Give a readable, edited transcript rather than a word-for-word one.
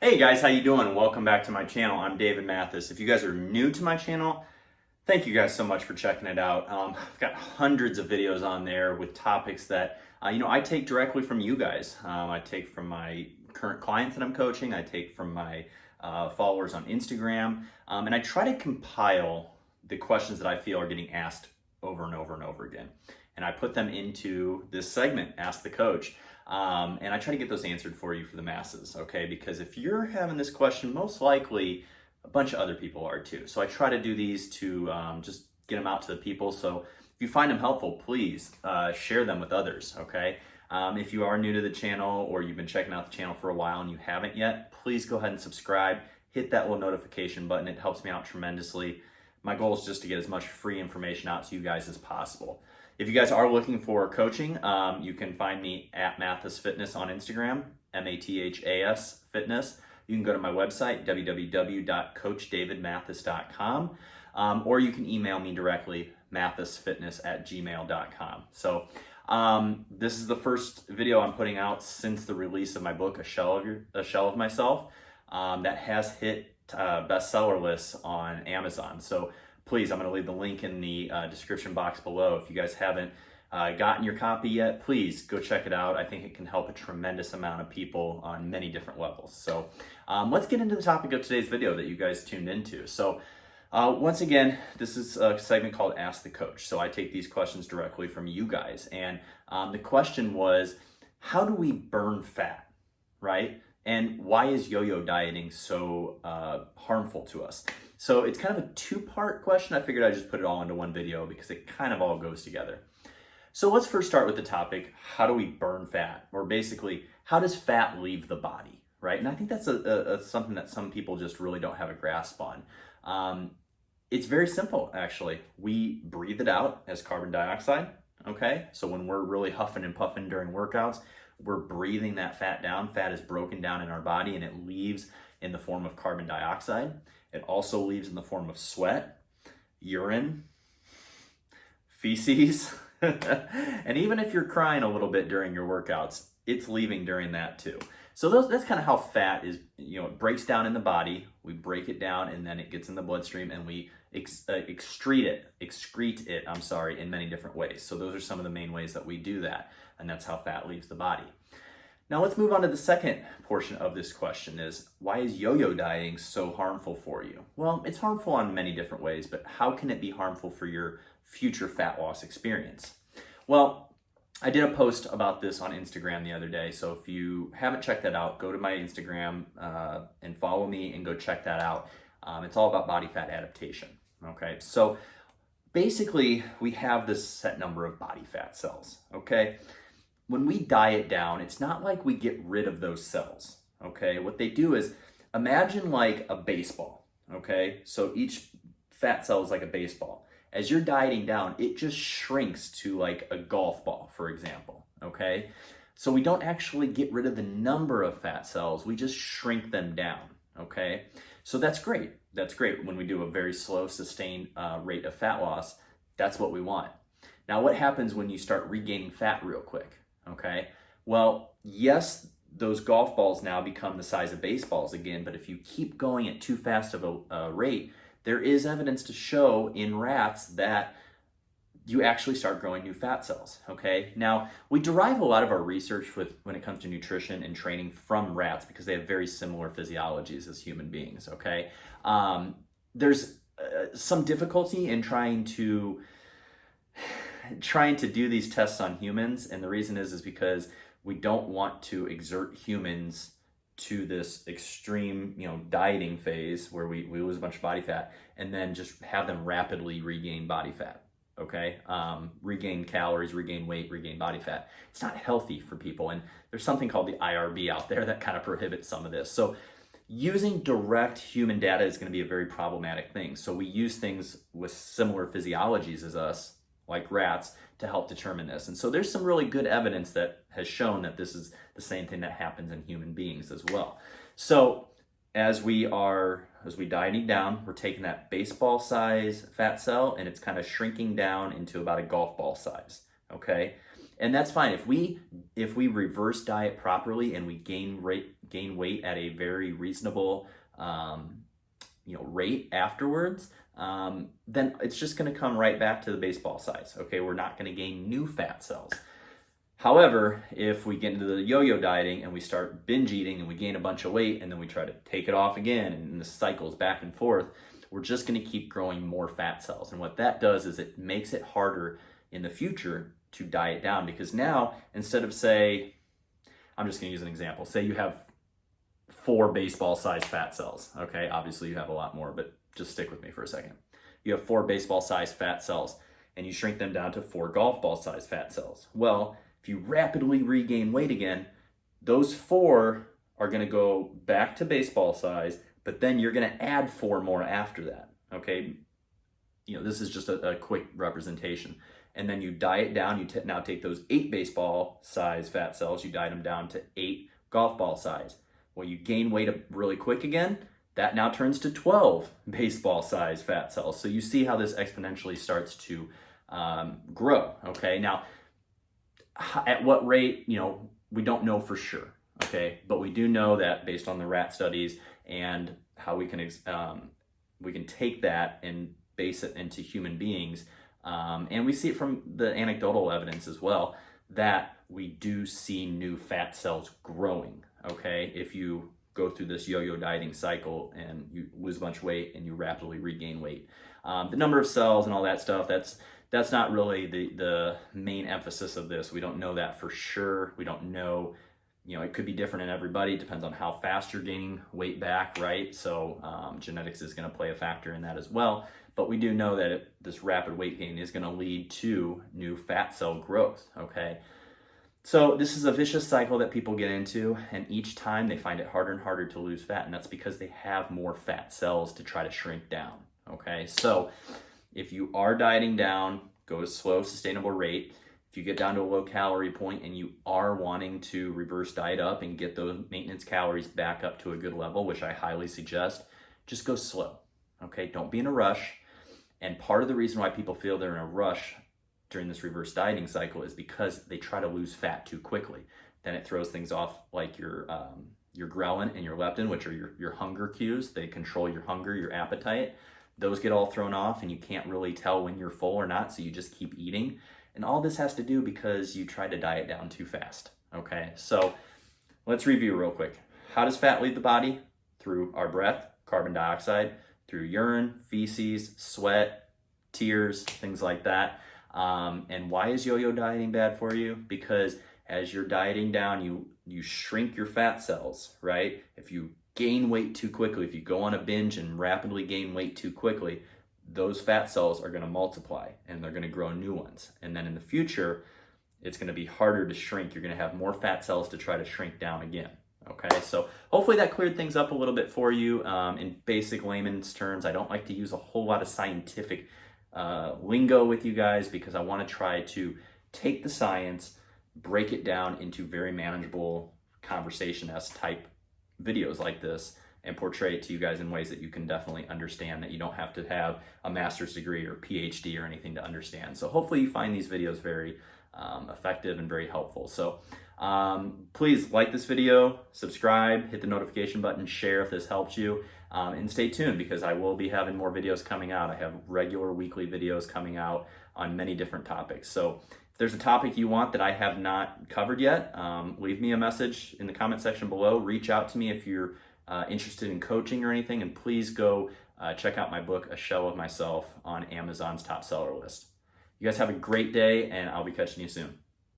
Hey guys, how you doing? Welcome back to my channel. I'm David Mathis. If you guys are new to my channel, thank you guys so much for checking it out. I've got hundreds of videos on there with topics that I take directly from you guys. I take from my current clients that I'm coaching. I take from my followers on Instagram, and I try to compile the questions that I feel are getting asked over and over and over again, and I put them into this segment, Ask the Coach. And I try to get those answered for you for the masses, okay? Because if you're having this question, most likely a bunch of other people are too. So I try to do these to just get them out to the people. So if you find them helpful, please share them with others, okay? If you are new to the channel or you've been checking out the channel for a while and you haven't yet, please go ahead and subscribe. Hit that little notification button. It helps me out tremendously. My goal is just to get as much free information out to you guys as possible. If you guys are looking for coaching, you can find me at mathasfitness on Instagram, MATHAS Fitness. You can go to my website, www.coachdavidmathis.com, or you can email me directly, mathasfitness@gmail.com. So this is the first video I'm putting out since the release of my book, A Shell of Myself, that has hit bestseller lists on Amazon. So please, I'm going to leave the link in the description box below. If you guys haven't gotten your copy yet, please go check it out. I think it can help a tremendous amount of people on many different levels. So let's get into the topic of today's video that you guys tuned into. So once again, this is a segment called Ask the Coach. So I take these questions directly from you guys. And the question was, how do we burn fat, right? And why is yo-yo dieting so harmful to us? So it's kind of a two-part question. I figured I'd just put it all into one video because it kind of all goes together. So let's first start with the topic, how do we burn fat? Or basically, how does fat leave the body, right? And I think that's something that some people just really don't have a grasp on. It's very simple, actually. We breathe it out as carbon dioxide, okay? So when we're really huffing and puffing during workouts, we're breathing that fat down. Fat is broken down in our body and it leaves in the form of carbon dioxide. It also leaves in the form of sweat, urine, feces, and even if you're crying a little bit during your workouts, it's leaving during that too. So that's kind of how fat is, it breaks down in the body, we break it down and then it gets in the bloodstream and we excrete it in many different ways. So those are some of the main ways that we do that, and that's how fat leaves the body. Now let's move on to the second portion of this question is, why is yo-yo dieting so harmful for you? Well, it's harmful on many different ways, but how can it be harmful for your future fat loss experience? Well, I did a post about this on Instagram the other day, so if you haven't checked that out, go to my Instagram and follow me and go check that out. It's all about body fat adaptation, okay? So basically, we have this set number of body fat cells, okay? When we diet down, it's not like we get rid of those cells, okay? What they do is, imagine like a baseball, okay? So each fat cell is like a baseball. As you're dieting down, it just shrinks to like a golf ball, for example, okay? So we don't actually get rid of the number of fat cells, we just shrink them down, okay? So that's great. That's great when we do a very slow, sustained rate of fat loss. That's what we want. Now, what happens when you start regaining fat real quick? Okay, well, yes, those golf balls now become the size of baseballs again, but if you keep going at too fast of a rate, there is evidence to show in rats that you actually start growing new fat cells, okay? Now, we derive a lot of our research when it comes to nutrition and training from rats because they have very similar physiologies as human beings, okay? There's some difficulty in trying to do these tests on humans, and the reason is because we don't want to exert humans to this extreme, dieting phase where we lose a bunch of body fat and then just have them rapidly regain body fat, okay? Regain calories, regain weight, regain body fat. It's not healthy for people, and there's something called the IRB out there that kind of prohibits some of this. So using direct human data is going to be a very problematic thing. So we use things with similar physiologies as us, like rats, to help determine this. And so there's some really good evidence that has shown that this is the same thing that happens in human beings as well. So as we dieting down, we're taking that baseball size fat cell and it's kind of shrinking down into about a golf ball size, okay? And that's fine. If we reverse diet properly and we gain weight at a very reasonable rate afterwards, then it's just going to come right back to the baseball size. Okay, we're not going to gain new fat cells. However, if we get into the yo-yo dieting and we start binge eating and we gain a bunch of weight and then we try to take it off again and the cycles back and forth, we're just going to keep growing more fat cells. And what that does is it makes it harder in the future to diet down, because now instead of, say, I'm just going to use an example. Say you have 4 baseball-sized fat cells. Okay, obviously you have a lot more, but just stick with me for a second. You have 4 baseball-sized fat cells and you shrink them down to 4 golf ball-sized fat cells. Well, if you rapidly regain weight again, those 4 are going to go back to baseball size, but then you're going to add 4 more after that. Okay, this is just a quick representation. And then you diet down. You now take those 8 baseball size fat cells, you diet them down to 8 golf ball size. Well, you gain weight really quick again. That now turns to 12 baseball size fat cells. So you see how this exponentially starts to grow. Okay, now at what rate, we don't know for sure. Okay, but we do know that based on the rat studies and how we can take that and base it into human beings, and we see it from the anecdotal evidence as well, that we do see new fat cells growing. Okay, if you go through this yo-yo dieting cycle and you lose a bunch of weight and you rapidly regain weight, the number of cells and all that stuff, that's not really the main emphasis of this. We don't know that for sure. We don't know, it could be different in everybody. It depends on how fast you're gaining weight back, right? So genetics is going to play a factor in that as well. But we do know that this rapid weight gain is going to lead to new fat cell growth, okay? So this is a vicious cycle that people get into, and each time they find it harder and harder to lose fat, and that's because they have more fat cells to try to shrink down, okay? So if you are dieting down, go a slow, sustainable rate. If you get down to a low calorie point and you are wanting to reverse diet up and get those maintenance calories back up to a good level, which I highly suggest, just go slow, okay? Don't be in a rush. And part of the reason why people feel they're in a rush during this reverse dieting cycle is because they try to lose fat too quickly. Then it throws things off, like your ghrelin and your leptin, which are your hunger cues. They control your hunger, your appetite. Those get all thrown off and you can't really tell when you're full or not, so you just keep eating. And all this has to do because you tried to diet down too fast, okay? So let's review real quick. How does fat leave the body? Through our breath, carbon dioxide, through urine, feces, sweat, tears, things like that. And why is yo-yo dieting bad for you? Because as you're dieting down, you shrink your fat cells, right? If you gain weight too quickly, if you go on a binge and rapidly gain weight too quickly, those fat cells are going to multiply and they're going to grow new ones. And then in the future, it's going to be harder to shrink. You're going to have more fat cells to try to shrink down again. Okay, so hopefully that cleared things up a little bit for you. In basic layman's terms, I don't like to use a whole lot of scientific lingo with you guys, because I want to try to take the science, break it down into very manageable conversation-esque type videos like this, and portray it to you guys in ways that you can definitely understand, that you don't have to have a master's degree or PhD or anything to understand. So hopefully you find these videos very effective and very helpful. So please like this video, subscribe, hit the notification button, share if this helped you, and stay tuned, because I will be having more videos coming out. I have regular weekly videos coming out on many different topics. So if there's a topic you want that I have not covered yet, leave me a message in the comment section below. Reach out to me if you're interested in coaching or anything, and please go check out my book, A Shell of Myself, on Amazon's top seller list. You guys have a great day, and I'll be catching you soon.